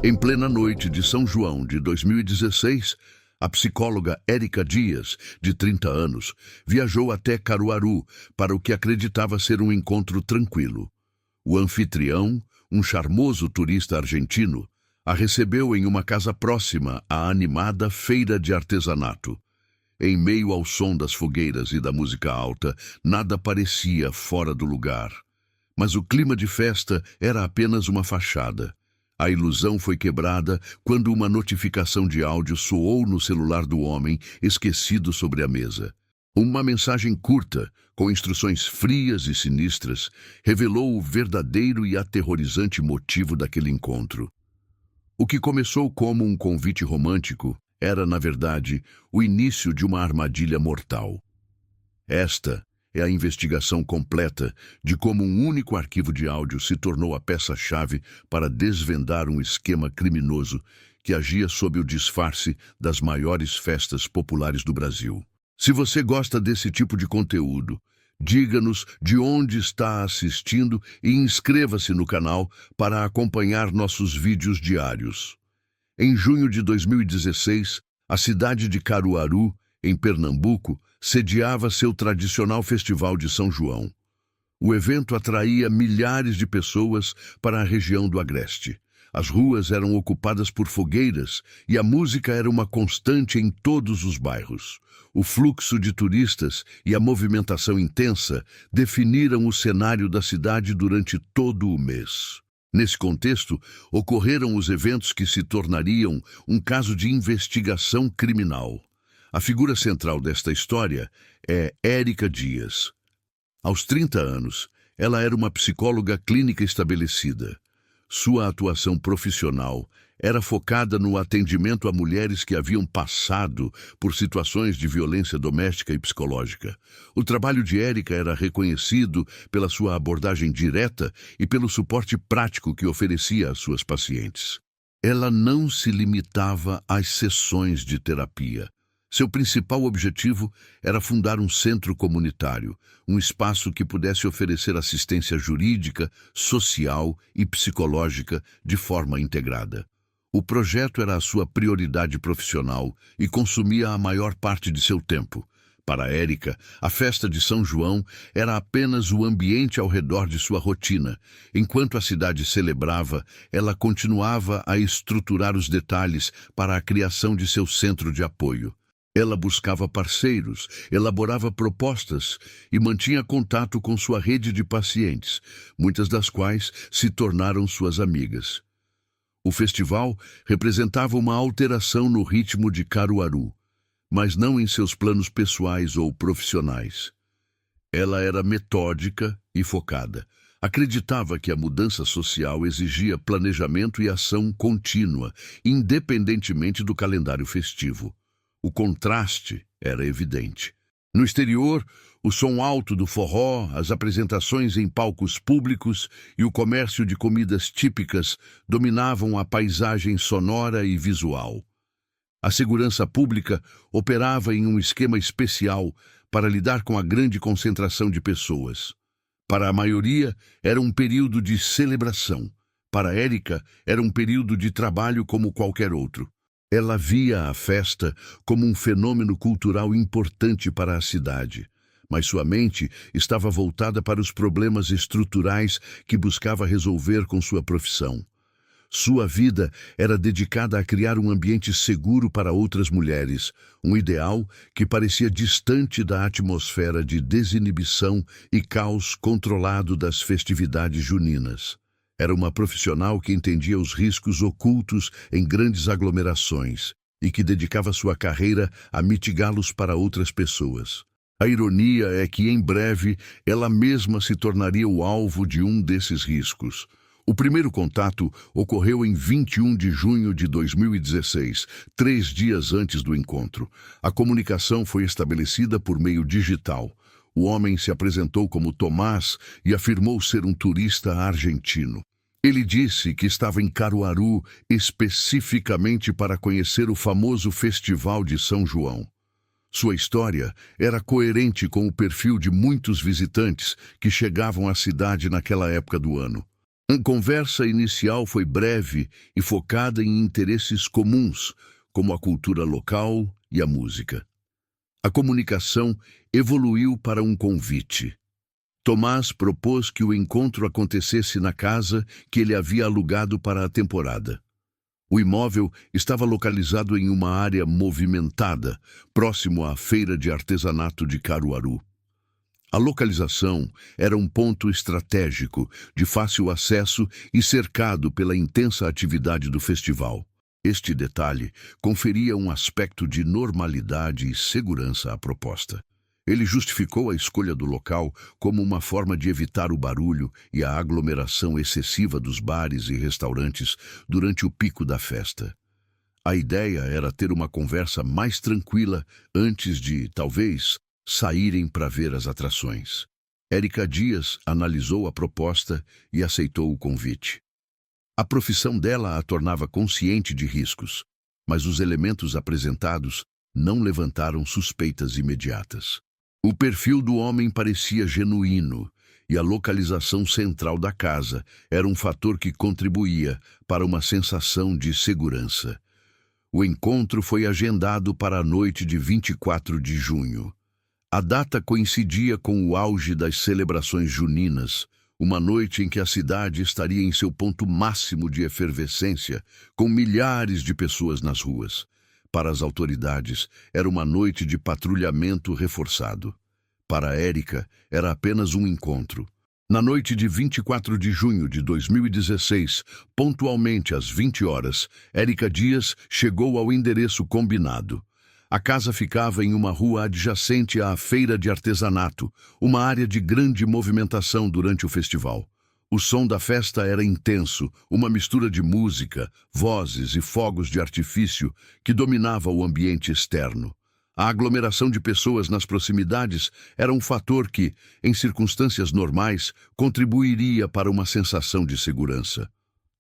Em plena noite de São João de 2016, a psicóloga Érica Dias, de 30 anos, viajou até Caruaru para o que acreditava ser um encontro tranquilo. O anfitrião, um charmoso turista argentino, a recebeu em uma casa próxima à animada feira de artesanato. Em meio ao som das fogueiras e da música alta, nada parecia fora do lugar. Mas o clima de festa era apenas uma fachada. A ilusão foi quebrada quando uma notificação de áudio soou no celular do homem, esquecido sobre a mesa. Uma mensagem curta, com instruções frias e sinistras, revelou o verdadeiro e aterrorizante motivo daquele encontro. O que começou como um convite romântico era, na verdade, o início de uma armadilha mortal. Esta é a investigação completa de como um único arquivo de áudio se tornou a peça-chave para desvendar um esquema criminoso que agia sob o disfarce das maiores festas populares do Brasil. Se você gosta desse tipo de conteúdo, diga-nos de onde está assistindo e inscreva-se no canal para acompanhar nossos vídeos diários. Em junho de 2016, a cidade de Caruaru, em Pernambuco, sediava seu tradicional Festival de São João. O evento atraía milhares de pessoas para a região do Agreste. As ruas eram ocupadas por fogueiras e a música era uma constante em todos os bairros. O fluxo de turistas e a movimentação intensa definiram o cenário da cidade durante todo o mês. Nesse contexto, ocorreram os eventos que se tornariam um caso de investigação criminal. A figura central desta história é Érica Dias. Aos 30 anos, ela era uma psicóloga clínica estabelecida. Sua atuação profissional era focada no atendimento a mulheres que haviam passado por situações de violência doméstica e psicológica. O trabalho de Érica era reconhecido pela sua abordagem direta e pelo suporte prático que oferecia às suas pacientes. Ela não se limitava às sessões de terapia. Seu principal objetivo era fundar um centro comunitário, um espaço que pudesse oferecer assistência jurídica, social e psicológica de forma integrada. O projeto era a sua prioridade profissional e consumia a maior parte de seu tempo. Para Érica, a festa de São João era apenas o ambiente ao redor de sua rotina. Enquanto a cidade celebrava, ela continuava a estruturar os detalhes para a criação de seu centro de apoio. Ela buscava parceiros, elaborava propostas e mantinha contato com sua rede de pacientes, muitas das quais se tornaram suas amigas. O festival representava uma alteração no ritmo de Caruaru, mas não em seus planos pessoais ou profissionais. Ela era metódica e focada. Acreditava que a mudança social exigia planejamento e ação contínua, independentemente do calendário festivo. O contraste era evidente. No exterior, o som alto do forró, as apresentações em palcos públicos e o comércio de comidas típicas dominavam a paisagem sonora e visual. A segurança pública operava em um esquema especial para lidar com a grande concentração de pessoas. Para a maioria, era um período de celebração. Para Érica, era um período de trabalho como qualquer outro. Ela via a festa como um fenômeno cultural importante para a cidade, mas sua mente estava voltada para os problemas estruturais que buscava resolver com sua profissão. Sua vida era dedicada a criar um ambiente seguro para outras mulheres, um ideal que parecia distante da atmosfera de desinibição e caos controlado das festividades juninas. Era uma profissional que entendia os riscos ocultos em grandes aglomerações e que dedicava sua carreira a mitigá-los para outras pessoas. A ironia é que, em breve, ela mesma se tornaria o alvo de um desses riscos. O primeiro contato ocorreu em 21 de junho de 2016, 3 dias antes do encontro. A comunicação foi estabelecida por meio digital. O homem se apresentou como Tomás e afirmou ser um turista argentino. Ele disse que estava em Caruaru especificamente para conhecer o famoso Festival de São João. Sua história era coerente com o perfil de muitos visitantes que chegavam à cidade naquela época do ano. A conversa inicial foi breve e focada em interesses comuns, como a cultura local e a música. A comunicação evoluiu para um convite. Tomás propôs que o encontro acontecesse na casa que ele havia alugado para a temporada. O imóvel estava localizado em uma área movimentada, próximo à feira de artesanato de Caruaru. A localização era um ponto estratégico, de fácil acesso e cercado pela intensa atividade do festival. Este detalhe conferia um aspecto de normalidade e segurança à proposta. Ele justificou a escolha do local como uma forma de evitar o barulho e a aglomeração excessiva dos bares e restaurantes durante o pico da festa. A ideia era ter uma conversa mais tranquila antes de, talvez, saírem para ver as atrações. Érica Dias analisou a proposta e aceitou o convite. A profissão dela a tornava consciente de riscos, mas os elementos apresentados não levantaram suspeitas imediatas. O perfil do homem parecia genuíno, e a localização central da casa era um fator que contribuía para uma sensação de segurança. O encontro foi agendado para a noite de 24 de junho. A data coincidia com o auge das celebrações juninas, uma noite em que a cidade estaria em seu ponto máximo de efervescência, com milhares de pessoas nas ruas. Para as autoridades, era uma noite de patrulhamento reforçado. Para Érica, era apenas um encontro. Na noite de 24 de junho de 2016, pontualmente às 20 horas, Érica Dias chegou ao endereço combinado. A casa ficava em uma rua adjacente à feira de artesanato, uma área de grande movimentação durante o festival. O som da festa era intenso, uma mistura de música, vozes e fogos de artifício que dominava o ambiente externo. A aglomeração de pessoas nas proximidades era um fator que, em circunstâncias normais, contribuiria para uma sensação de segurança.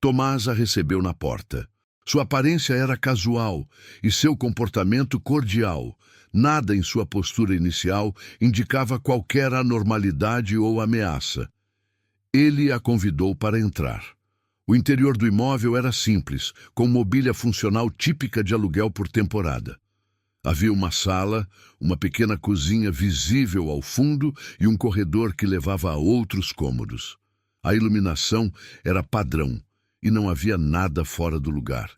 Tomás a recebeu na porta. Sua aparência era casual e seu comportamento cordial. Nada em sua postura inicial indicava qualquer anormalidade ou ameaça. Ele a convidou para entrar. O interior do imóvel era simples, com mobília funcional típica de aluguel por temporada. Havia uma sala, uma pequena cozinha visível ao fundo e um corredor que levava a outros cômodos. A iluminação era padrão e não havia nada fora do lugar.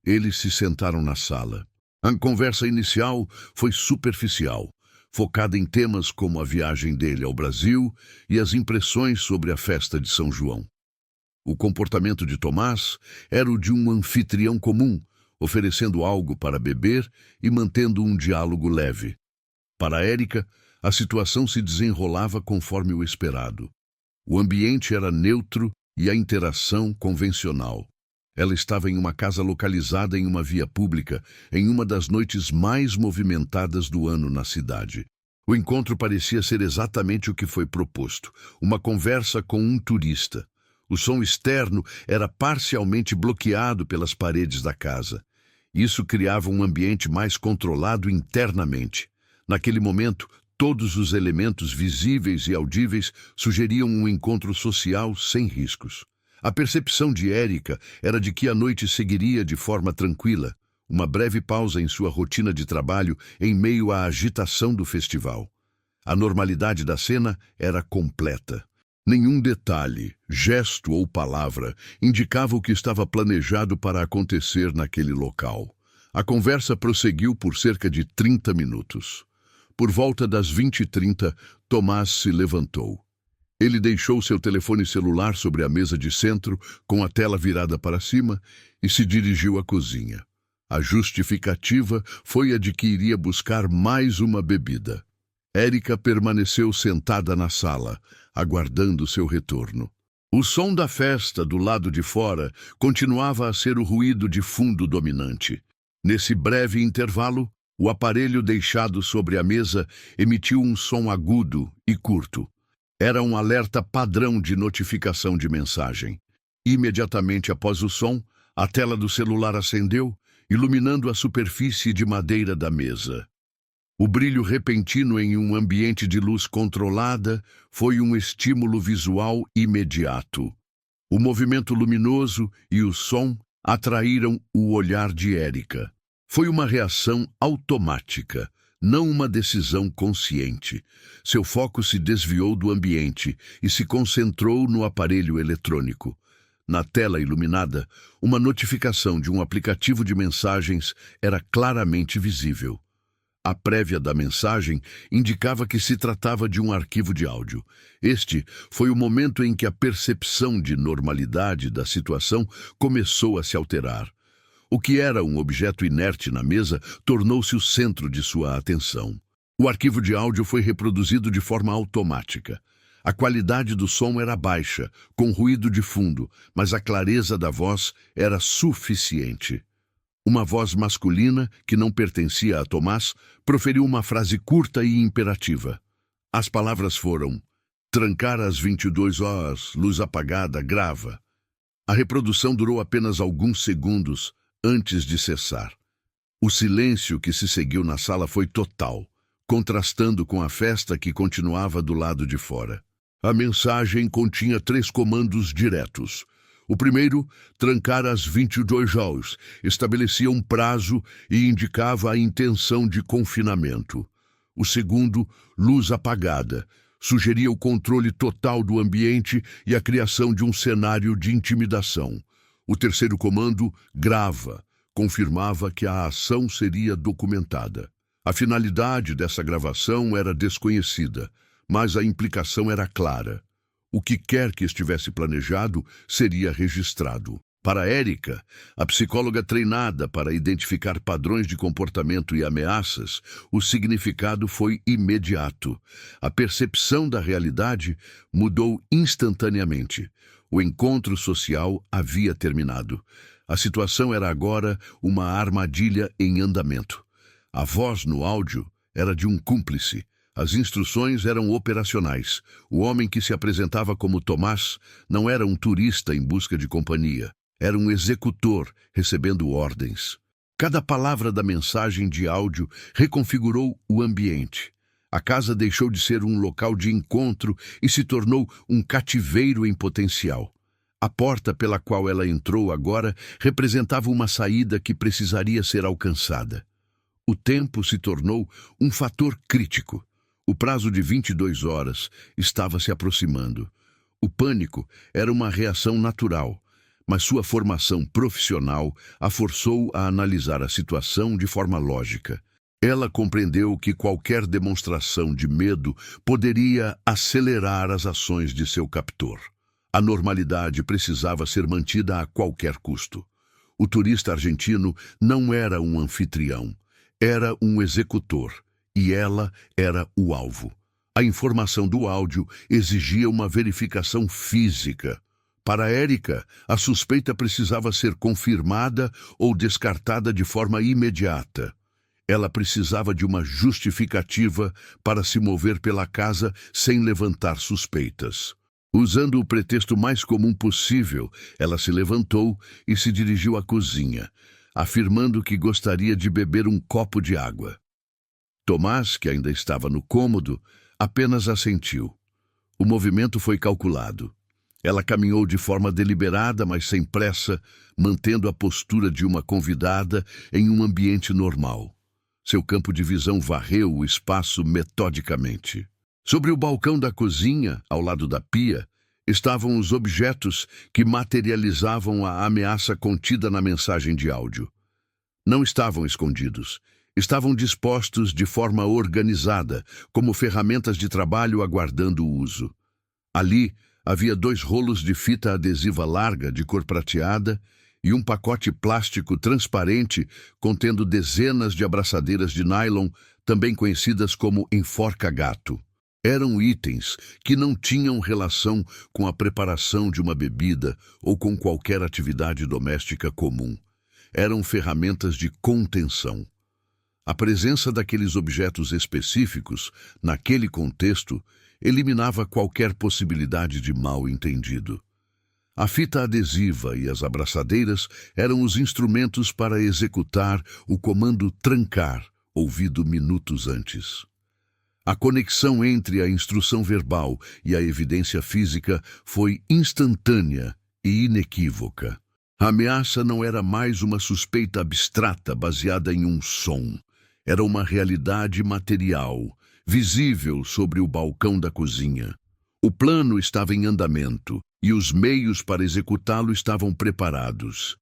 Eles se sentaram na sala. A conversa inicial foi superficial, focada em temas como a viagem dele ao Brasil e as impressões sobre a festa de São João. O comportamento de Tomás era o de um anfitrião comum, oferecendo algo para beber e mantendo um diálogo leve. Para Érica, a situação se desenrolava conforme o esperado. O ambiente era neutro e a interação convencional. Ela estava em uma casa localizada em uma via pública, em uma das noites mais movimentadas do ano na cidade. O encontro parecia ser exatamente o que foi proposto, uma conversa com um turista. O som externo era parcialmente bloqueado pelas paredes da casa. Isso criava um ambiente mais controlado internamente. Naquele momento, todos os elementos visíveis e audíveis sugeriam um encontro social sem riscos. A percepção de Érica era de que a noite seguiria de forma tranquila, uma breve pausa em sua rotina de trabalho em meio à agitação do festival. A normalidade da cena era completa. Nenhum detalhe, gesto ou palavra indicava o que estava planejado para acontecer naquele local. A conversa prosseguiu por cerca de 30 minutos. Por volta das 20h30, Tomás se levantou. Ele deixou seu telefone celular sobre a mesa de centro, com a tela virada para cima, e se dirigiu à cozinha. A justificativa foi a de que iria buscar mais uma bebida. Érica permaneceu sentada na sala, aguardando seu retorno. O som da festa do lado de fora continuava a ser o ruído de fundo dominante. Nesse breve intervalo, o aparelho deixado sobre a mesa emitiu um som agudo e curto. Era um alerta padrão de notificação de mensagem. Imediatamente após o som, a tela do celular acendeu, iluminando a superfície de madeira da mesa. O brilho repentino em um ambiente de luz controlada foi um estímulo visual imediato. O movimento luminoso e o som atraíram o olhar de Érica. Foi uma reação automática, não uma decisão consciente. Seu foco se desviou do ambiente e se concentrou no aparelho eletrônico. Na tela iluminada, uma notificação de um aplicativo de mensagens era claramente visível. A prévia da mensagem indicava que se tratava de um arquivo de áudio. Este foi o momento em que a percepção de normalidade da situação começou a se alterar. O que era um objeto inerte na mesa tornou-se o centro de sua atenção. O arquivo de áudio foi reproduzido de forma automática. A qualidade do som era baixa, com ruído de fundo, mas a clareza da voz era suficiente. Uma voz masculina, que não pertencia a Tomás, proferiu uma frase curta e imperativa. As palavras foram: trancar às 22 horas, luz apagada, grava. A reprodução durou apenas alguns segundos antes de cessar. O silêncio que se seguiu na sala foi total, contrastando com a festa que continuava do lado de fora. A mensagem continha 3 comandos diretos. O primeiro, trancar às 22 horas, estabelecia um prazo e indicava a intenção de confinamento. O segundo, luz apagada, sugeria o controle total do ambiente e a criação de um cenário de intimidação. O terceiro comando, grava, confirmava que a ação seria documentada. A finalidade dessa gravação era desconhecida, mas a implicação era clara. O que quer que estivesse planejado seria registrado. Para Érica, a psicóloga treinada para identificar padrões de comportamento e ameaças, o significado foi imediato. A percepção da realidade mudou instantaneamente. O encontro social havia terminado. A situação era agora uma armadilha em andamento. A voz no áudio era de um cúmplice. As instruções eram operacionais. O homem que se apresentava como Tomás não era um turista em busca de companhia. Era um executor recebendo ordens. Cada palavra da mensagem de áudio reconfigurou o ambiente. A casa deixou de ser um local de encontro e se tornou um cativeiro em potencial. A porta pela qual ela entrou agora representava uma saída que precisaria ser alcançada. O tempo se tornou um fator crítico. O prazo de 22 horas estava se aproximando. O pânico era uma reação natural, mas sua formação profissional a forçou a analisar a situação de forma lógica. Ela compreendeu que qualquer demonstração de medo poderia acelerar as ações de seu captor. A normalidade precisava ser mantida a qualquer custo. O turista argentino não era um anfitrião, era um executor. E ela era o alvo. A informação do áudio exigia uma verificação física. Para Érica, a suspeita precisava ser confirmada ou descartada de forma imediata. Ela precisava de uma justificativa para se mover pela casa sem levantar suspeitas. Usando o pretexto mais comum possível, ela se levantou e se dirigiu à cozinha, afirmando que gostaria de beber um copo de água. Tomás, que ainda estava no cômodo, apenas assentiu. O movimento foi calculado. Ela caminhou de forma deliberada, mas sem pressa, mantendo a postura de uma convidada em um ambiente normal. Seu campo de visão varreu o espaço metodicamente. Sobre o balcão da cozinha, ao lado da pia, estavam os objetos que materializavam a ameaça contida na mensagem de áudio. Não estavam escondidos. Estavam dispostos de forma organizada, como ferramentas de trabalho aguardando o uso. Ali havia 2 rolos de fita adesiva larga de cor prateada e um pacote plástico transparente contendo dezenas de abraçadeiras de nylon, também conhecidas como enforca-gato. Eram itens que não tinham relação com a preparação de uma bebida ou com qualquer atividade doméstica comum. Eram ferramentas de contenção. A presença daqueles objetos específicos, naquele contexto, eliminava qualquer possibilidade de mal-entendido. A fita adesiva e as abraçadeiras eram os instrumentos para executar o comando trancar, ouvido minutos antes. A conexão entre a instrução verbal e a evidência física foi instantânea e inequívoca. A ameaça não era mais uma suspeita abstrata baseada em um som. Era uma realidade material, visível sobre o balcão da cozinha. O plano estava em andamento e os meios para executá-lo estavam preparados.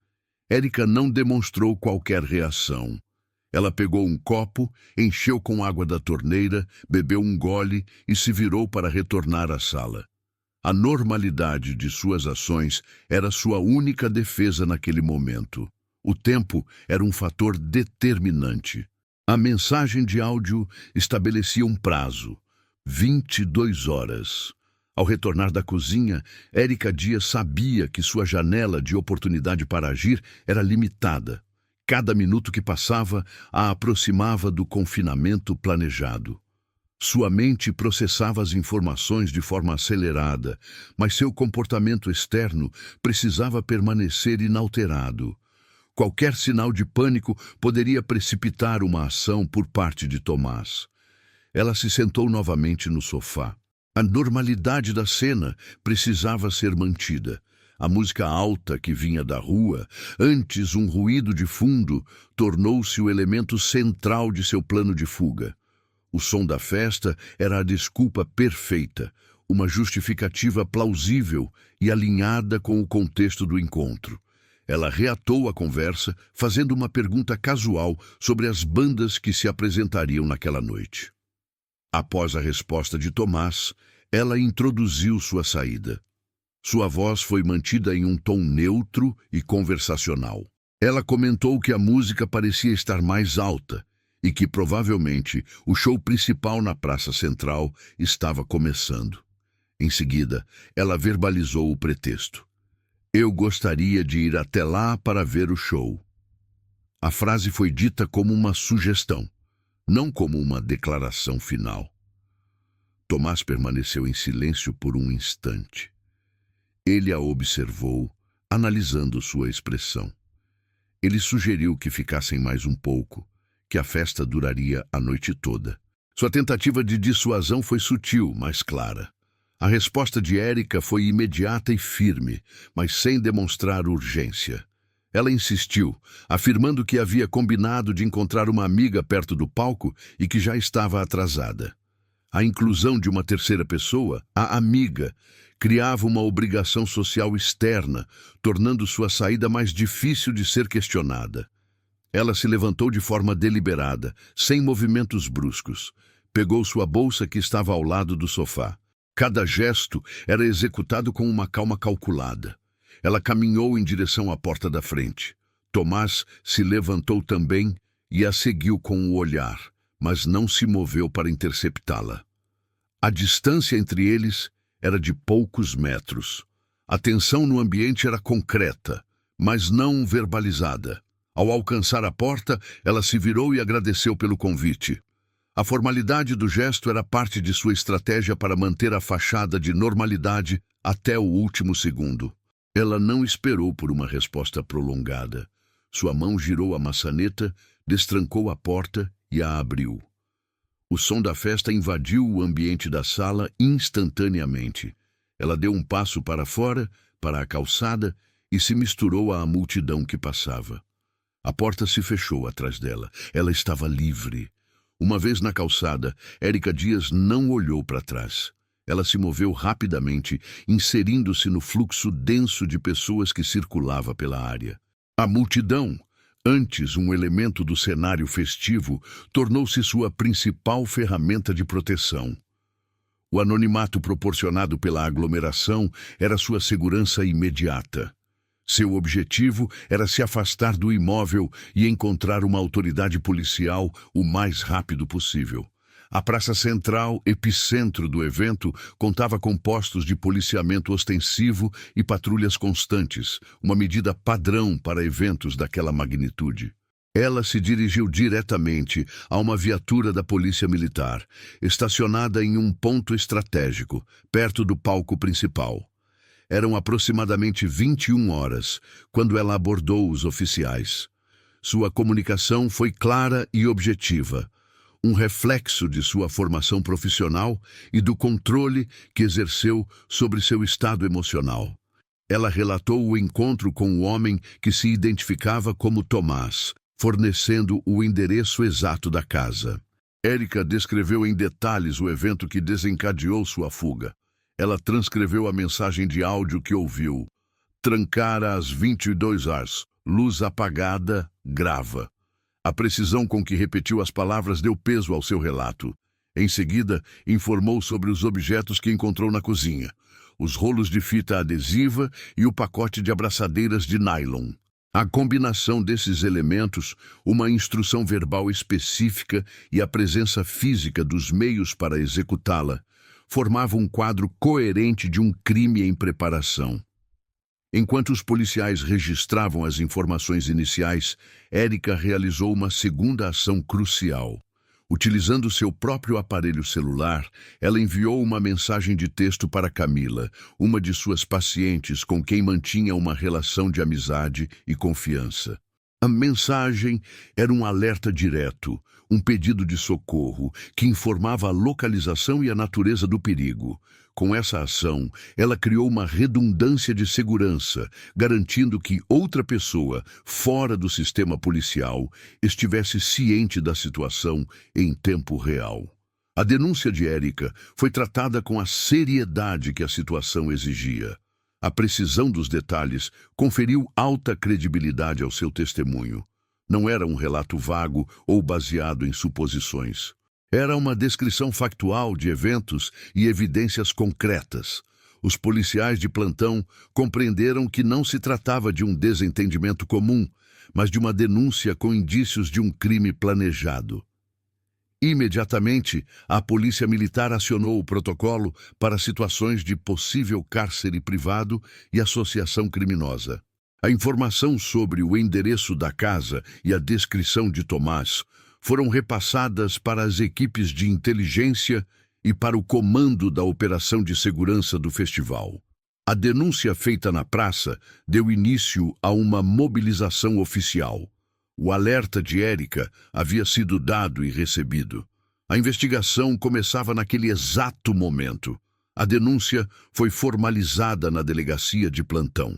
Érica não demonstrou qualquer reação. Ela pegou um copo, encheu com água da torneira, bebeu um gole e se virou para retornar à sala. A normalidade de suas ações era sua única defesa naquele momento. O tempo era um fator determinante. A mensagem de áudio estabelecia um prazo: 22 horas. Ao retornar da cozinha, Érica Dias sabia que sua janela de oportunidade para agir era limitada. Cada minuto que passava a aproximava do confinamento planejado. Sua mente processava as informações de forma acelerada, mas seu comportamento externo precisava permanecer inalterado. Qualquer sinal de pânico poderia precipitar uma ação por parte de Tomás. Ela se sentou novamente no sofá. A normalidade da cena precisava ser mantida. A música alta que vinha da rua, antes um ruído de fundo, tornou-se o elemento central de seu plano de fuga. O som da festa era a desculpa perfeita, uma justificativa plausível e alinhada com o contexto do encontro. Ela reatou a conversa, fazendo uma pergunta casual sobre as bandas que se apresentariam naquela noite. Após a resposta de Tomás, ela introduziu sua saída. Sua voz foi mantida em um tom neutro e conversacional. Ela comentou que a música parecia estar mais alta e que, provavelmente, o show principal na Praça Central estava começando. Em seguida, ela verbalizou o pretexto. Eu gostaria de ir até lá para ver o show. A frase foi dita como uma sugestão, não como uma declaração final. Tomás permaneceu em silêncio por um instante. Ele a observou, analisando sua expressão. Ele sugeriu que ficassem mais um pouco, que a festa duraria a noite toda. Sua tentativa de dissuasão foi sutil, mas clara. A resposta de Érica foi imediata e firme, mas sem demonstrar urgência. Ela insistiu, afirmando que havia combinado de encontrar uma amiga perto do palco e que já estava atrasada. A inclusão de uma terceira pessoa, a amiga, criava uma obrigação social externa, tornando sua saída mais difícil de ser questionada. Ela se levantou de forma deliberada, sem movimentos bruscos. Pegou sua bolsa que estava ao lado do sofá. Cada gesto era executado com uma calma calculada. Ela caminhou em direção à porta da frente. Tomás se levantou também e a seguiu com o olhar, mas não se moveu para interceptá-la. A distância entre eles era de poucos metros. A tensão no ambiente era concreta, mas não verbalizada. Ao alcançar a porta, ela se virou e agradeceu pelo convite. A formalidade do gesto era parte de sua estratégia para manter a fachada de normalidade até o último segundo. Ela não esperou por uma resposta prolongada. Sua mão girou a maçaneta, destrancou a porta e a abriu. O som da festa invadiu o ambiente da sala instantaneamente. Ela deu um passo para fora, para a calçada, e se misturou à multidão que passava. A porta se fechou atrás dela. Ela estava livre. Uma vez na calçada, Érica Dias não olhou para trás. Ela se moveu rapidamente, inserindo-se no fluxo denso de pessoas que circulava pela área. A multidão, antes um elemento do cenário festivo, tornou-se sua principal ferramenta de proteção. O anonimato proporcionado pela aglomeração era sua segurança imediata. Seu objetivo era se afastar do imóvel e encontrar uma autoridade policial o mais rápido possível. A Praça Central, epicentro do evento, contava com postos de policiamento ostensivo e patrulhas constantes, uma medida padrão para eventos daquela magnitude. Ela se dirigiu diretamente a uma viatura da Polícia Militar, estacionada em um ponto estratégico, perto do palco principal. Eram aproximadamente 21 horas, quando ela abordou os oficiais. Sua comunicação foi clara e objetiva, um reflexo de sua formação profissional e do controle que exerceu sobre seu estado emocional. Ela relatou o encontro com o homem que se identificava como Tomás, fornecendo o endereço exato da casa. Érica descreveu em detalhes o evento que desencadeou sua fuga. Ela transcreveu a mensagem de áudio que ouviu. Trancara às 22 horas. Luz apagada, grava. A precisão com que repetiu as palavras deu peso ao seu relato. Em seguida, informou sobre os objetos que encontrou na cozinha, os rolos de fita adesiva e o pacote de abraçadeiras de nylon. A combinação desses elementos, uma instrução verbal específica e a presença física dos meios para executá-la, formava um quadro coerente de um crime em preparação. Enquanto os policiais registravam as informações iniciais, Érica realizou uma segunda ação crucial. Utilizando seu próprio aparelho celular, ela enviou uma mensagem de texto para Camila, uma de suas pacientes com quem mantinha uma relação de amizade e confiança. A mensagem era um alerta direto, um pedido de socorro, que informava a localização e a natureza do perigo. Com essa ação, ela criou uma redundância de segurança, garantindo que outra pessoa, fora do sistema policial, estivesse ciente da situação em tempo real. A denúncia de Érica foi tratada com a seriedade que a situação exigia. A precisão dos detalhes conferiu alta credibilidade ao seu testemunho. Não era um relato vago ou baseado em suposições. Era uma descrição factual de eventos e evidências concretas. Os policiais de plantão compreenderam que não se tratava de um desentendimento comum, mas de uma denúncia com indícios de um crime planejado. Imediatamente, a polícia militar acionou o protocolo para situações de possível cárcere privado e associação criminosa. A informação sobre o endereço da casa e a descrição de Tomás foram repassadas para as equipes de inteligência e para o comando da operação de segurança do festival. A denúncia feita na praça deu início a uma mobilização oficial. O alerta de Érica havia sido dado e recebido. A investigação começava naquele exato momento. A denúncia foi formalizada na delegacia de plantão.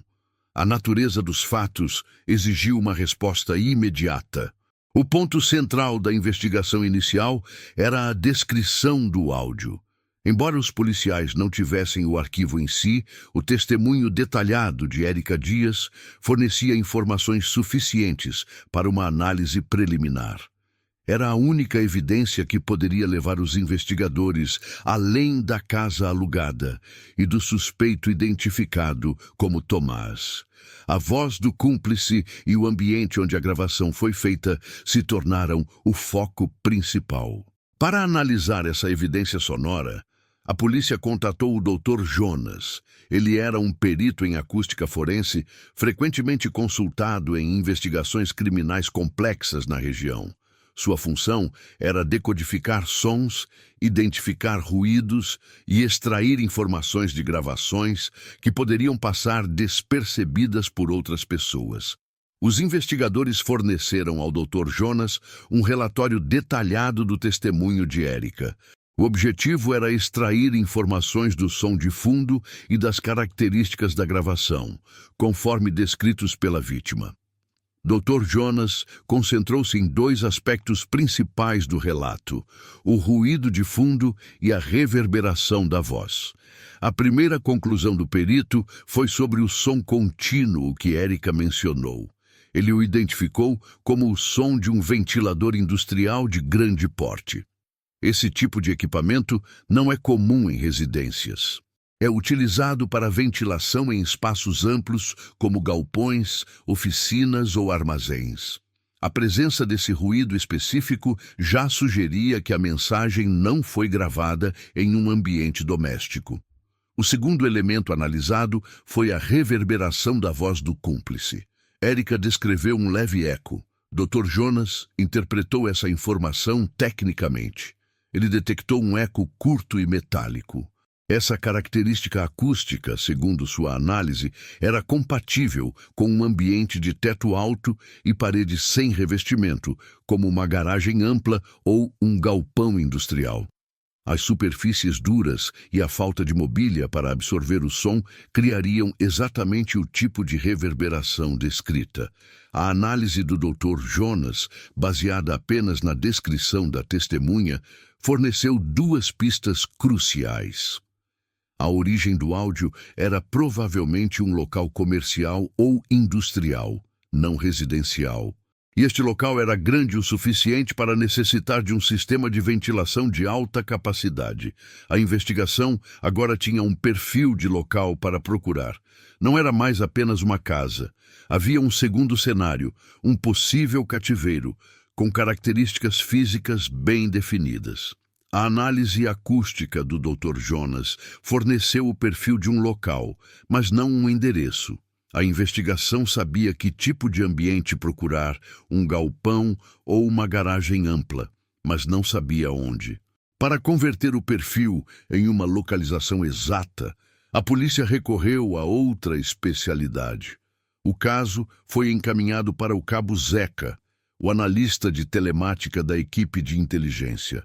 A natureza dos fatos exigiu uma resposta imediata. O ponto central da investigação inicial era a descrição do áudio. Embora os policiais não tivessem o arquivo em si, o testemunho detalhado de Érica Dias fornecia informações suficientes para uma análise preliminar. Era a única evidência que poderia levar os investigadores além da casa alugada e do suspeito identificado como Tomás. A voz do cúmplice e o ambiente onde a gravação foi feita se tornaram o foco principal. Para analisar essa evidência sonora, a polícia contatou o Dr. Jonas. Ele era um perito em acústica forense, frequentemente consultado em investigações criminais complexas na região. Sua função era decodificar sons, identificar ruídos e extrair informações de gravações que poderiam passar despercebidas por outras pessoas. Os investigadores forneceram ao Dr. Jonas um relatório detalhado do testemunho de Érica. O objetivo era extrair informações do som de fundo e das características da gravação, conforme descritos pela vítima. Dr. Jonas concentrou-se em dois aspectos principais do relato: o ruído de fundo e a reverberação da voz. A primeira conclusão do perito foi sobre o som contínuo que Érica mencionou. Ele o identificou como o som de um ventilador industrial de grande porte. Esse tipo de equipamento não é comum em residências. É utilizado para ventilação em espaços amplos, como galpões, oficinas ou armazéns. A presença desse ruído específico já sugeria que a mensagem não foi gravada em um ambiente doméstico. O segundo elemento analisado foi a reverberação da voz do cúmplice. Érica descreveu um leve eco. Dr. Jonas interpretou essa informação tecnicamente. Ele detectou um eco curto e metálico. Essa característica acústica, segundo sua análise, era compatível com um ambiente de teto alto e paredes sem revestimento, como uma garagem ampla ou um galpão industrial. As superfícies duras e a falta de mobília para absorver o som criariam exatamente o tipo de reverberação descrita. A análise do Dr. Jonas, baseada apenas na descrição da testemunha, forneceu duas pistas cruciais. A origem do áudio era provavelmente um local comercial ou industrial, não residencial. E este local era grande o suficiente para necessitar de um sistema de ventilação de alta capacidade. A investigação agora tinha um perfil de local para procurar. Não era mais apenas uma casa. Havia um segundo cenário, um possível cativeiro, com características físicas bem definidas. A análise acústica do Dr. Jonas forneceu o perfil de um local, mas não um endereço. A investigação sabia que tipo de ambiente procurar, um galpão ou uma garagem ampla, mas não sabia onde. Para converter o perfil em uma localização exata, a polícia recorreu a outra especialidade. O caso foi encaminhado para o cabo Zeca, o analista de telemática da equipe de inteligência.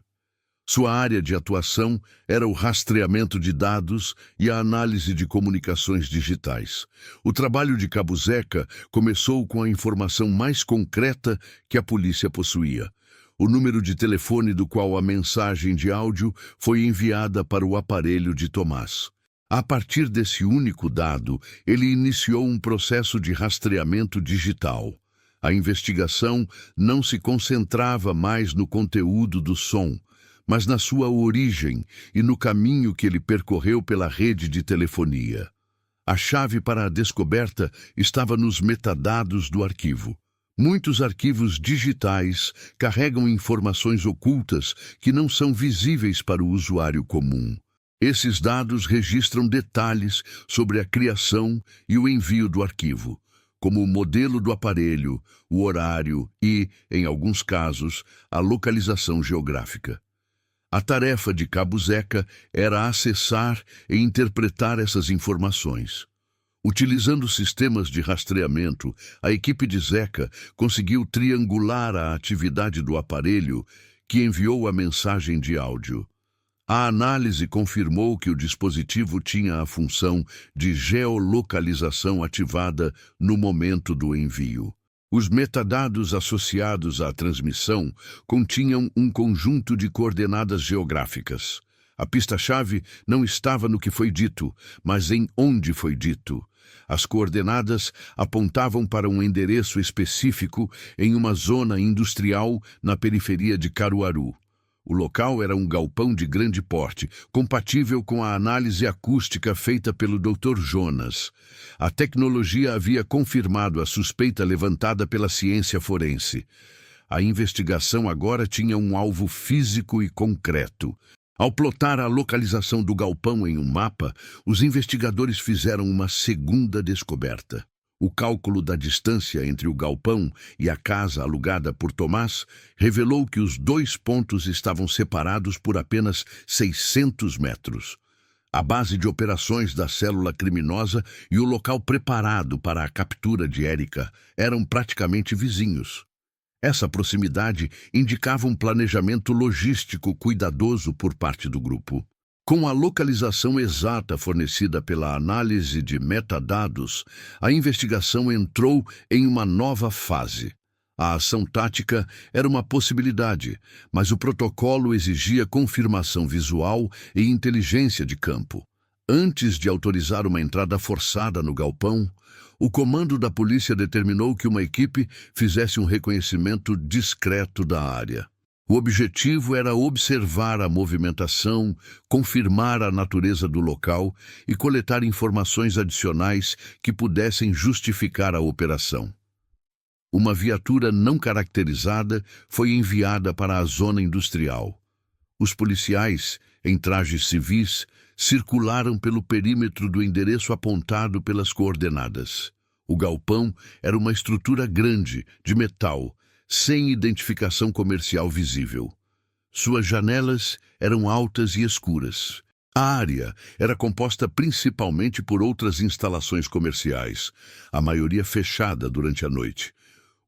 Sua área de atuação era o rastreamento de dados e a análise de comunicações digitais. O trabalho de cabo Zeca começou com a informação mais concreta que a polícia possuía: o número de telefone do qual a mensagem de áudio foi enviada para o aparelho de Tomás. A partir desse único dado, ele iniciou um processo de rastreamento digital. A investigação não se concentrava mais no conteúdo do som, mas na sua origem e no caminho que ele percorreu pela rede de telefonia. A chave para a descoberta estava nos metadados do arquivo. Muitos arquivos digitais carregam informações ocultas que não são visíveis para o usuário comum. Esses dados registram detalhes sobre a criação e o envio do arquivo, como o modelo do aparelho, o horário e, em alguns casos, a localização geográfica. A tarefa de cabo Zeca era acessar e interpretar essas informações. Utilizando sistemas de rastreamento, a equipe de Zeca conseguiu triangular a atividade do aparelho que enviou a mensagem de áudio. A análise confirmou que o dispositivo tinha a função de geolocalização ativada no momento do envio. Os metadados associados à transmissão continham um conjunto de coordenadas geográficas. A pista-chave não estava no que foi dito, mas em onde foi dito. As coordenadas apontavam para um endereço específico em uma zona industrial na periferia de Caruaru. O local era um galpão de grande porte, compatível com a análise acústica feita pelo Dr. Jonas. A tecnologia havia confirmado a suspeita levantada pela ciência forense. A investigação agora tinha um alvo físico e concreto. Ao plotar a localização do galpão em um mapa, os investigadores fizeram uma segunda descoberta. O cálculo da distância entre o galpão e a casa alugada por Tomás revelou que os dois pontos estavam separados por apenas 600 metros. A base de operações da célula criminosa e o local preparado para a captura de Érica eram praticamente vizinhos. Essa proximidade indicava um planejamento logístico cuidadoso por parte do grupo. Com a localização exata fornecida pela análise de metadados, a investigação entrou em uma nova fase. A ação tática era uma possibilidade, mas o protocolo exigia confirmação visual e inteligência de campo. Antes de autorizar uma entrada forçada no galpão, o comando da polícia determinou que uma equipe fizesse um reconhecimento discreto da área. O objetivo era observar a movimentação, confirmar a natureza do local e coletar informações adicionais que pudessem justificar a operação. Uma viatura não caracterizada foi enviada para a zona industrial. Os policiais, em trajes civis, circularam pelo perímetro do endereço apontado pelas coordenadas. O galpão era uma estrutura grande, de metal, sem identificação comercial visível. Suas janelas eram altas e escuras. A área era composta principalmente por outras instalações comerciais, a maioria fechada durante a noite.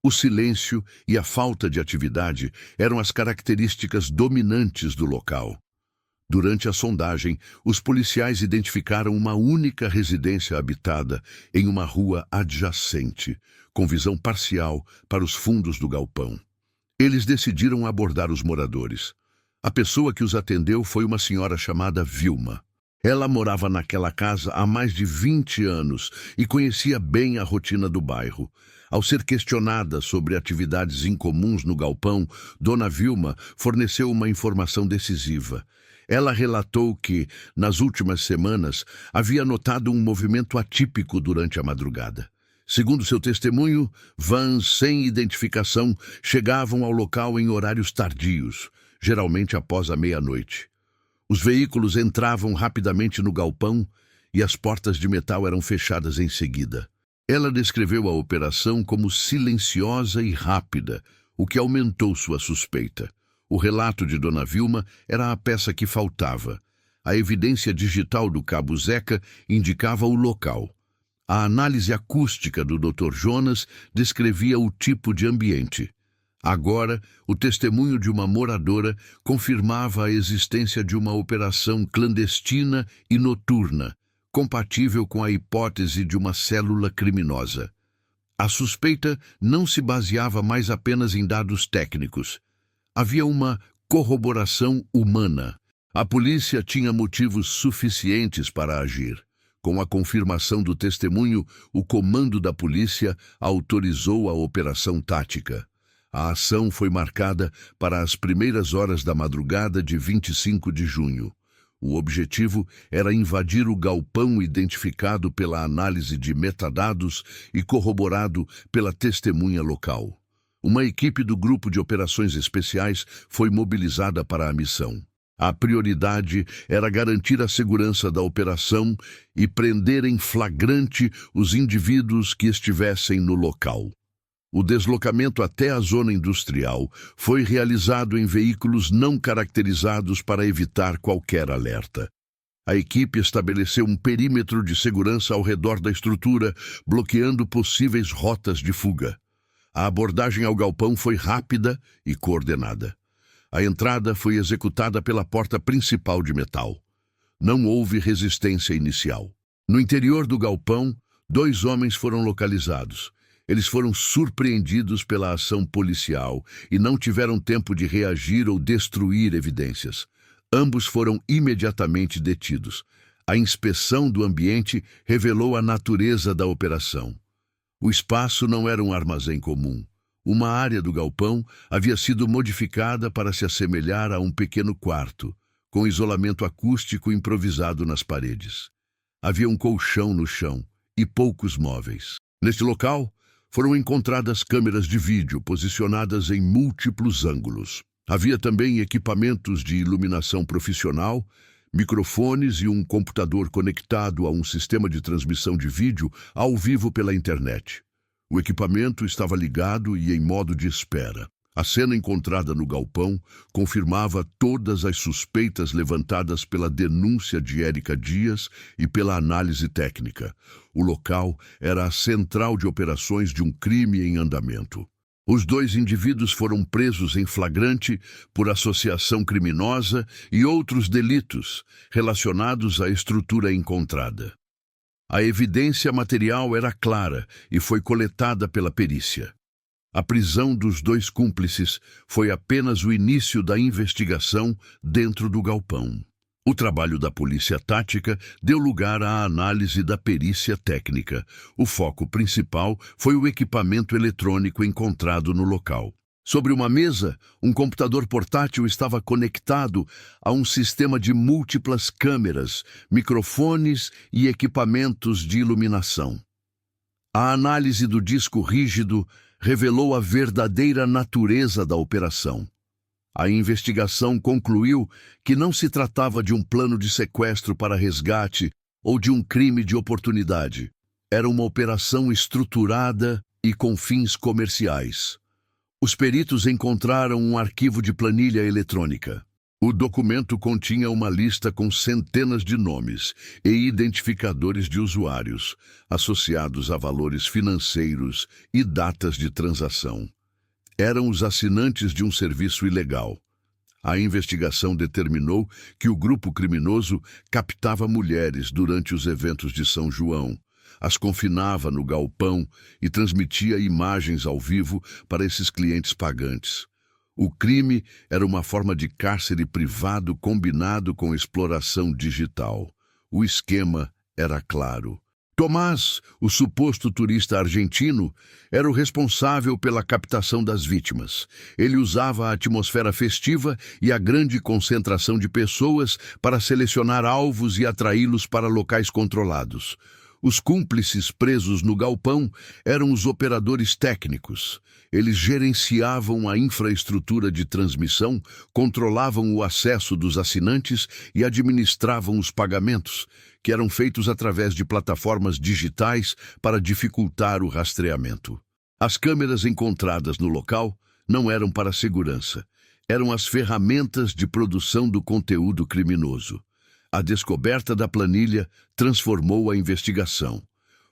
O silêncio e a falta de atividade eram as características dominantes do local. Durante a sondagem, os policiais identificaram uma única residência habitada em uma rua adjacente, com visão parcial para os fundos do galpão. Eles decidiram abordar os moradores. A pessoa que os atendeu foi uma senhora chamada Vilma. Ela morava naquela casa há mais de 20 anos e conhecia bem a rotina do bairro. Ao ser questionada sobre atividades incomuns no galpão, Dona Vilma forneceu uma informação decisiva. Ela relatou que, nas últimas semanas, havia notado um movimento atípico durante a madrugada. Segundo seu testemunho, vans sem identificação chegavam ao local em horários tardios, geralmente após a meia-noite. Os veículos entravam rapidamente no galpão e as portas de metal eram fechadas em seguida. Ela descreveu a operação como silenciosa e rápida, o que aumentou sua suspeita. O relato de Dona Vilma era a peça que faltava. A evidência digital do cabo Zeca indicava o local. A análise acústica do Dr. Jonas descrevia o tipo de ambiente. Agora, o testemunho de uma moradora confirmava a existência de uma operação clandestina e noturna, compatível com a hipótese de uma célula criminosa. A suspeita não se baseava mais apenas em dados técnicos. Havia uma corroboração humana. A polícia tinha motivos suficientes para agir. Com a confirmação do testemunho, o comando da polícia autorizou a operação tática. A ação foi marcada para as primeiras horas da madrugada de 25 de junho. O objetivo era invadir o galpão identificado pela análise de metadados e corroborado pela testemunha local. Uma equipe do Grupo de Operações Especiais foi mobilizada para a missão. A prioridade era garantir a segurança da operação e prender em flagrante os indivíduos que estivessem no local. O deslocamento até a zona industrial foi realizado em veículos não caracterizados para evitar qualquer alerta. A equipe estabeleceu um perímetro de segurança ao redor da estrutura, bloqueando possíveis rotas de fuga. A abordagem ao galpão foi rápida e coordenada. A entrada foi executada pela porta principal de metal. Não houve resistência inicial. No interior do galpão, 2 homens foram localizados. Eles foram surpreendidos pela ação policial e não tiveram tempo de reagir ou destruir evidências. Ambos foram imediatamente detidos. A inspeção do ambiente revelou a natureza da operação. O espaço não era um armazém comum. Uma área do galpão havia sido modificada para se assemelhar a um pequeno quarto, com isolamento acústico improvisado nas paredes. Havia um colchão no chão e poucos móveis. Neste local, foram encontradas câmeras de vídeo posicionadas em múltiplos ângulos. Havia também equipamentos de iluminação profissional, microfones e um computador conectado a um sistema de transmissão de vídeo ao vivo pela internet. O equipamento estava ligado e em modo de espera. A cena encontrada no galpão confirmava todas as suspeitas levantadas pela denúncia de Érica Dias e pela análise técnica. O local era a central de operações de um crime em andamento. Os 2 indivíduos foram presos em flagrante por associação criminosa e outros delitos relacionados à estrutura encontrada. A evidência material era clara e foi coletada pela perícia. A prisão dos 2 cúmplices foi apenas o início da investigação dentro do galpão. O trabalho da polícia tática deu lugar à análise da perícia técnica. O foco principal foi o equipamento eletrônico encontrado no local. Sobre uma mesa, um computador portátil estava conectado a um sistema de múltiplas câmeras, microfones e equipamentos de iluminação. A análise do disco rígido revelou a verdadeira natureza da operação. A investigação concluiu que não se tratava de um plano de sequestro para resgate ou de um crime de oportunidade. Era uma operação estruturada e com fins comerciais. Os peritos encontraram um arquivo de planilha eletrônica. O documento continha uma lista com centenas de nomes e identificadores de usuários, associados a valores financeiros e datas de transação. Eram os assinantes de um serviço ilegal. A investigação determinou que o grupo criminoso captava mulheres durante os eventos de São João, as confinava no galpão e transmitia imagens ao vivo para esses clientes pagantes. O crime era uma forma de cárcere privado combinado com exploração digital. O esquema era claro. Tomás, o suposto turista argentino, era o responsável pela captação das vítimas. Ele usava a atmosfera festiva e a grande concentração de pessoas para selecionar alvos e atraí-los para locais controlados. Os cúmplices presos no galpão eram os operadores técnicos. Eles gerenciavam a infraestrutura de transmissão, controlavam o acesso dos assinantes e administravam os pagamentos, que eram feitos através de plataformas digitais para dificultar o rastreamento. As câmeras encontradas no local não eram para segurança, eram as ferramentas de produção do conteúdo criminoso. A descoberta da planilha transformou a investigação.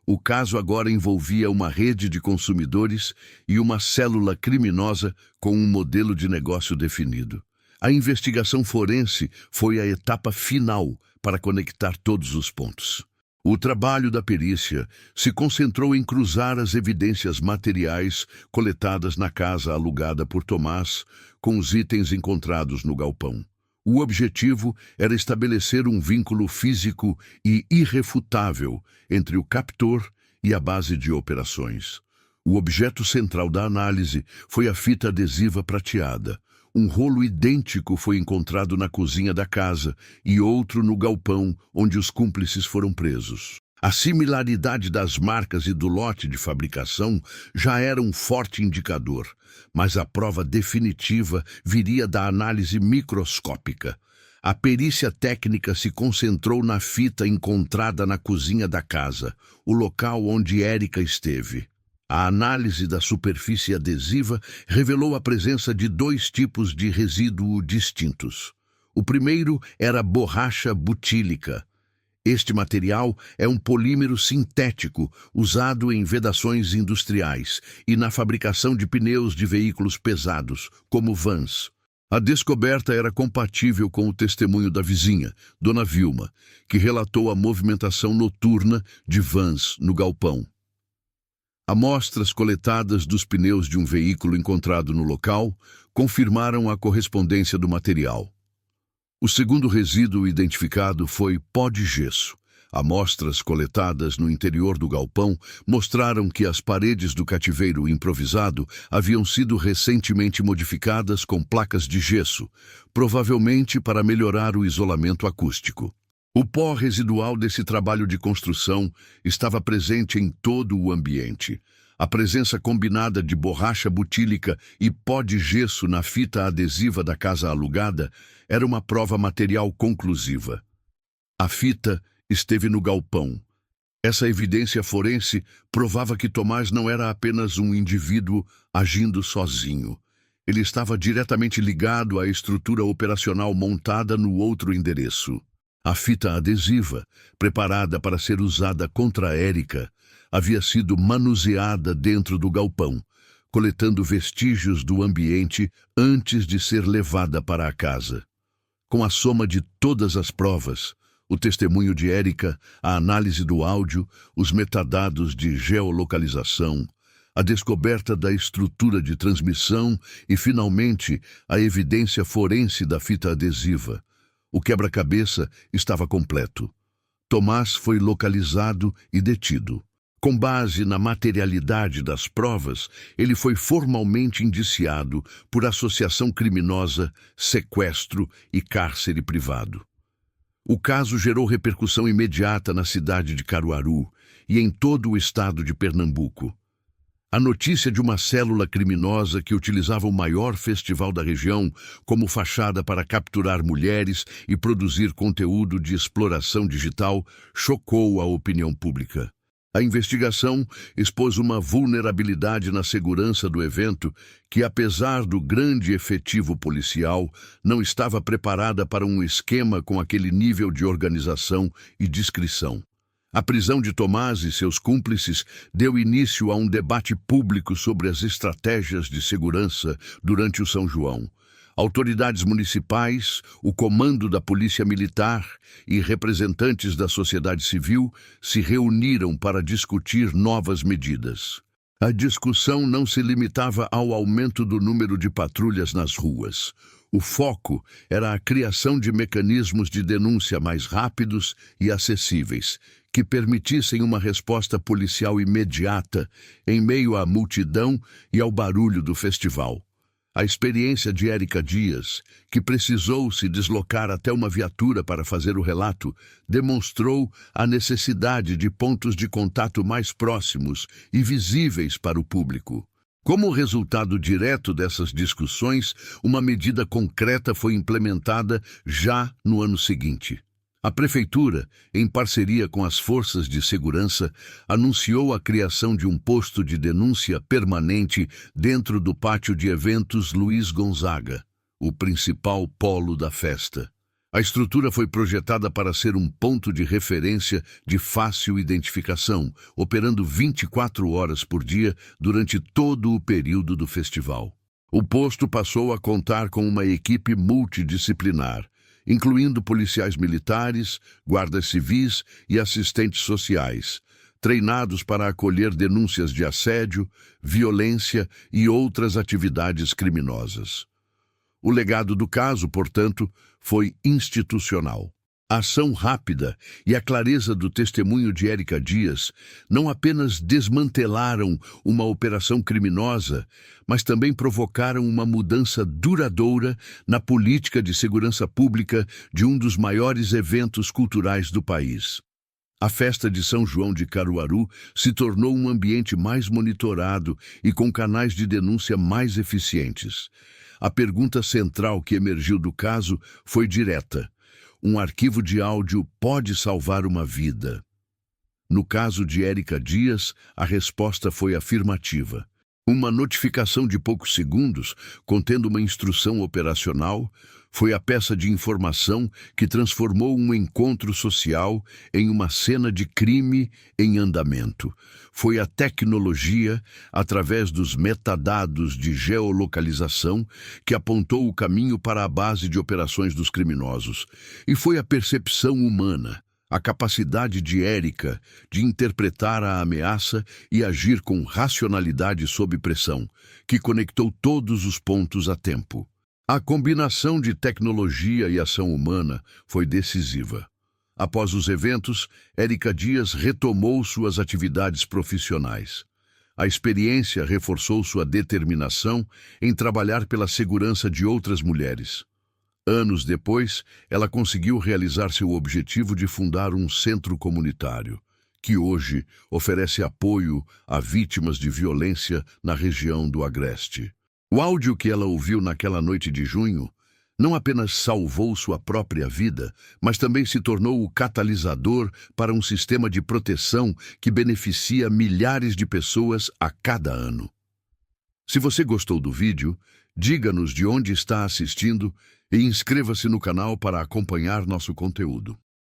O caso agora envolvia uma rede de consumidores e uma célula criminosa com um modelo de negócio definido. A investigação forense foi a etapa final para conectar todos os pontos. O trabalho da perícia se concentrou em cruzar as evidências materiais coletadas na casa alugada por Tomás com os itens encontrados no galpão. O objetivo era estabelecer um vínculo físico e irrefutável entre o captor e a base de operações. O objeto central da análise foi a fita adesiva prateada. Um rolo idêntico foi encontrado na cozinha da casa e outro no galpão onde os cúmplices foram presos. A similaridade das marcas e do lote de fabricação já era um forte indicador, mas a prova definitiva viria da análise microscópica. A perícia técnica se concentrou na fita encontrada na cozinha da casa, o local onde Érica esteve. A análise da superfície adesiva revelou a presença de dois tipos de resíduo distintos. O primeiro era borracha butílica. Este material é um polímero sintético usado em vedações industriais e na fabricação de pneus de veículos pesados, como vans. A descoberta era compatível com o testemunho da vizinha, Dona Vilma, que relatou a movimentação noturna de vans no galpão. Amostras coletadas dos pneus de um veículo encontrado no local confirmaram a correspondência do material. O segundo resíduo identificado foi pó de gesso. Amostras coletadas no interior do galpão mostraram que as paredes do cativeiro improvisado haviam sido recentemente modificadas com placas de gesso, provavelmente para melhorar o isolamento acústico. O pó residual desse trabalho de construção estava presente em todo o ambiente. A presença combinada de borracha butílica e pó de gesso na fita adesiva da casa alugada era uma prova material conclusiva. A fita esteve no galpão. Essa evidência forense provava que Tomás não era apenas um indivíduo agindo sozinho. Ele estava diretamente ligado à estrutura operacional montada no outro endereço. A fita adesiva, preparada para ser usada contra Érica, havia sido manuseada dentro do galpão, coletando vestígios do ambiente antes de ser levada para a casa. Com a soma de todas as provas, o testemunho de Érica, a análise do áudio, os metadados de geolocalização, a descoberta da estrutura de transmissão e, finalmente, a evidência forense da fita adesiva, o quebra-cabeça estava completo. Tomás foi localizado e detido. Com base na materialidade das provas, ele foi formalmente indiciado por associação criminosa, sequestro e cárcere privado. O caso gerou repercussão imediata na cidade de Caruaru e em todo o estado de Pernambuco. A notícia de uma célula criminosa que utilizava o maior festival da região como fachada para capturar mulheres e produzir conteúdo de exploração digital chocou a opinião pública. A investigação expôs uma vulnerabilidade na segurança do evento que, apesar do grande efetivo policial, não estava preparada para um esquema com aquele nível de organização e discrição. A prisão de Tomás e seus cúmplices deu início a um debate público sobre as estratégias de segurança durante o São João. Autoridades municipais, o comando da Polícia Militar e representantes da sociedade civil se reuniram para discutir novas medidas. A discussão não se limitava ao aumento do número de patrulhas nas ruas. O foco era a criação de mecanismos de denúncia mais rápidos e acessíveis, que permitissem uma resposta policial imediata em meio à multidão e ao barulho do festival. A experiência de Érica Dias, que precisou se deslocar até uma viatura para fazer o relato, demonstrou a necessidade de pontos de contato mais próximos e visíveis para o público. Como resultado direto dessas discussões, uma medida concreta foi implementada já no ano seguinte. A Prefeitura, em parceria com as forças de segurança, anunciou a criação de um posto de denúncia permanente dentro do pátio de eventos Luiz Gonzaga, o principal polo da festa. A estrutura foi projetada para ser um ponto de referência de fácil identificação, operando 24 horas por dia durante todo o período do festival. O posto passou a contar com uma equipe multidisciplinar, incluindo policiais militares, guardas civis e assistentes sociais, treinados para acolher denúncias de assédio, violência e outras atividades criminosas. O legado do caso, portanto, foi institucional. A ação rápida e a clareza do testemunho de Érica Dias não apenas desmantelaram uma operação criminosa, mas também provocaram uma mudança duradoura na política de segurança pública de um dos maiores eventos culturais do país. A festa de São João de Caruaru se tornou um ambiente mais monitorado e com canais de denúncia mais eficientes. A pergunta central que emergiu do caso foi direta: um arquivo de áudio pode salvar uma vida? No caso de Érica Dias, a resposta foi afirmativa. Uma notificação de poucos segundos, contendo uma instrução operacional, foi a peça de informação que transformou um encontro social em uma cena de crime em andamento. Foi a tecnologia, através dos metadados de geolocalização, que apontou o caminho para a base de operações dos criminosos. E foi a percepção humana, a capacidade de Érica de interpretar a ameaça e agir com racionalidade sob pressão, que conectou todos os pontos a tempo. A combinação de tecnologia e ação humana foi decisiva. Após os eventos, Érica Dias retomou suas atividades profissionais. A experiência reforçou sua determinação em trabalhar pela segurança de outras mulheres. Anos depois, ela conseguiu realizar seu objetivo de fundar um centro comunitário, que hoje oferece apoio a vítimas de violência na região do Agreste. O áudio que ela ouviu naquela noite de junho não apenas salvou sua própria vida, mas também se tornou o catalisador para um sistema de proteção que beneficia milhares de pessoas a cada ano. Se você gostou do vídeo, diga-nos de onde está assistindo e inscreva-se no canal para acompanhar nosso conteúdo.